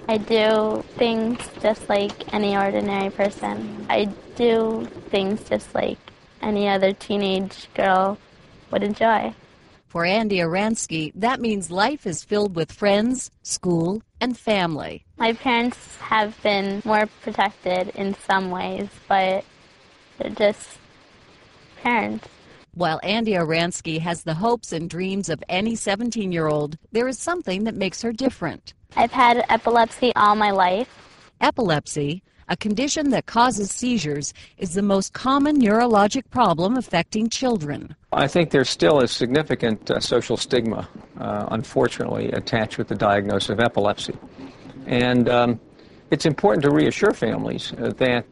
I do things just like any ordinary person. I do things just like any other teenage girl would enjoy. For Andy Aransky, that means life is filled with friends, school, and family. My parents have been more protected in some ways, but they're just parents. While Andy Aransky has the hopes and dreams of any 17-year-old, there is something that makes her different. I've had epilepsy all my life. Epilepsy, a condition that causes seizures, is the most common neurologic problem affecting children. I think there still is significant social stigma, unfortunately, attached with the diagnosis of epilepsy. And it's important to reassure families that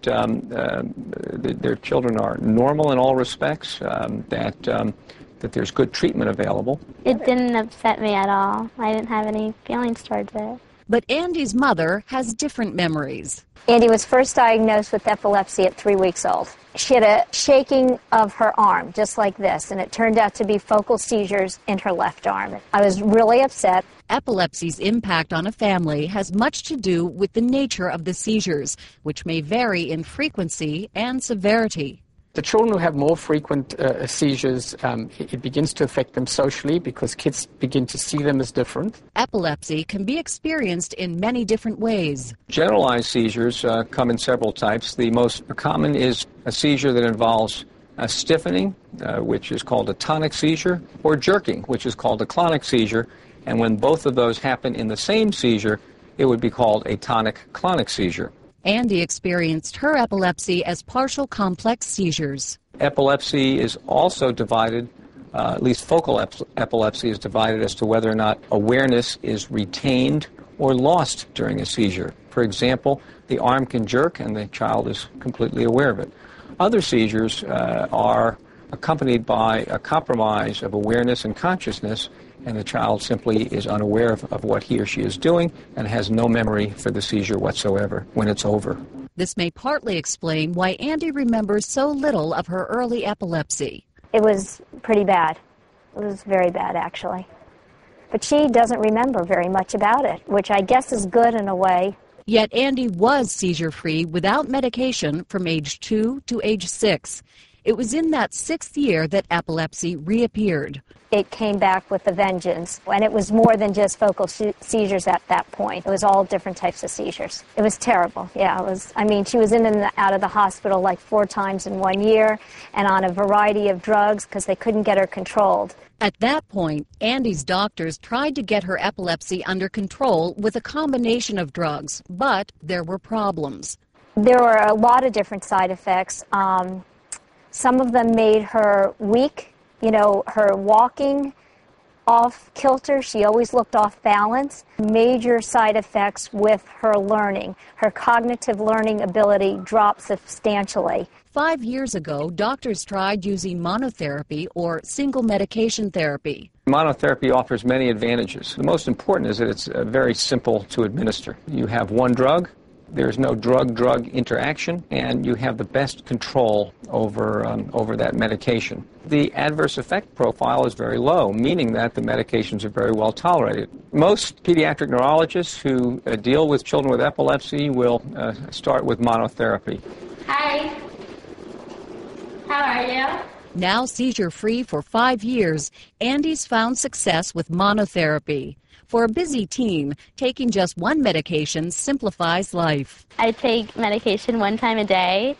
their children are normal in all respects, that there's good treatment available. It didn't upset me at all. I didn't have any feelings towards it. But Andy's mother has different memories. Andy was first diagnosed with epilepsy at 3 weeks old. She had a shaking of her arm, just like this, and it turned out to be focal seizures in her left arm. I was really upset. Epilepsy's impact on a family has much to do with the nature of the seizures, which may vary in frequency and severity. The children who have more frequent seizures, it begins to affect them socially because kids begin to see them as different. Epilepsy can be experienced in many different ways. Generalized seizures come in several types. The most common is a seizure that involves stiffening, which is called a tonic seizure, or jerking, which is called a clonic seizure. And when both of those happen in the same seizure, it would be called a tonic-clonic seizure. Andy experienced her epilepsy as partial complex seizures. Epilepsy is also divided, at least focal epilepsy is divided as to whether or not awareness is retained or lost during a seizure. For example, the arm can jerk and the child is completely aware of it. Other seizures are accompanied by a compromise of awareness and consciousness, and the child simply is unaware of what he or she is doing and has no memory for the seizure whatsoever when it's over. This may partly explain why Andy remembers so little of her early epilepsy. It was pretty bad. It was very bad, actually. But she doesn't remember very much about it, which I guess is good in a way. Yet Andy was seizure-free without medication from age 2 to age 6. It was in that 6th year that epilepsy reappeared. It came back with a vengeance, and it was more than just focal seizures at that point. It was all different types of seizures. It was terrible. Yeah, it was. I mean, she was in and out of the hospital like 4 times in 1 year and on a variety of drugs because they couldn't get her controlled. At that point, Andy's doctors tried to get her epilepsy under control with a combination of drugs, but there were problems. There were a lot of different side effects. Some of them made her weak. You know, her walking off kilter, she always looked off balance. Major side effects with her learning. Her cognitive learning ability dropped substantially. 5 years ago, doctors tried using monotherapy or single medication therapy. Monotherapy offers many advantages. The most important is that it's very simple to administer. You have one drug. There's no drug-drug interaction, and you have the best control over that medication. The adverse effect profile is very low, meaning that the medications are very well tolerated. Most pediatric neurologists who deal with children with epilepsy will start with monotherapy. Hi. How are you? Now seizure-free for 5 years, Andy's found success with monotherapy. For a busy teen, taking just one medication simplifies life. I take medication 1 time a day.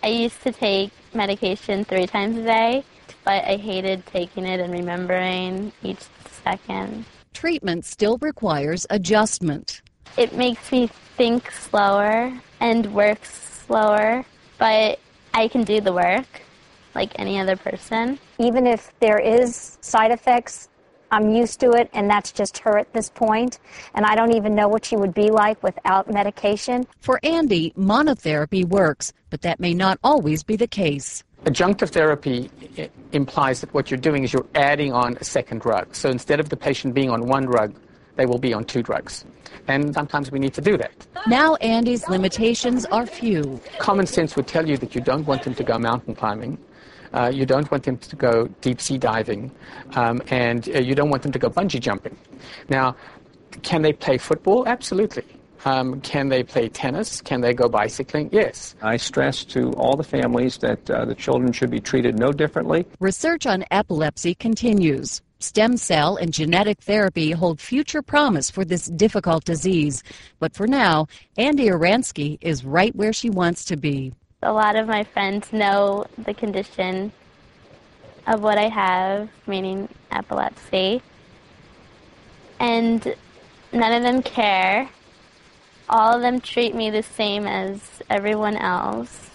I used to take medication 3 times a day, but I hated taking it and remembering each second. Treatment still requires adjustment. It makes me think slower and work slower, but I can do the work like any other person. Even if there is side effects, I'm used to it, and that's just her at this point, and I don't even know what she would be like without medication. For Andy, monotherapy works, but that may not always be the case. Adjunctive therapy implies that what you're doing is you're adding on a second drug. So instead of the patient being on 1 drug, they will be on 2 drugs. And sometimes we need to do that. Now Andy's limitations are few. Common sense would tell you that you don't want him to go mountain climbing. You don't want them to go deep sea diving, and you don't want them to go bungee jumping. Now, Can they play football? Absolutely. Can they play tennis? Can they go bicycling? Yes. I stress to all the families that the children should be treated no differently. Research on epilepsy continues. Stem cell and genetic therapy hold future promise for this difficult disease. But for now, Andy Aransky is right where she wants to be. A lot of my friends know the condition of what I have, meaning epilepsy, and none of them care. All of them treat me the same as everyone else.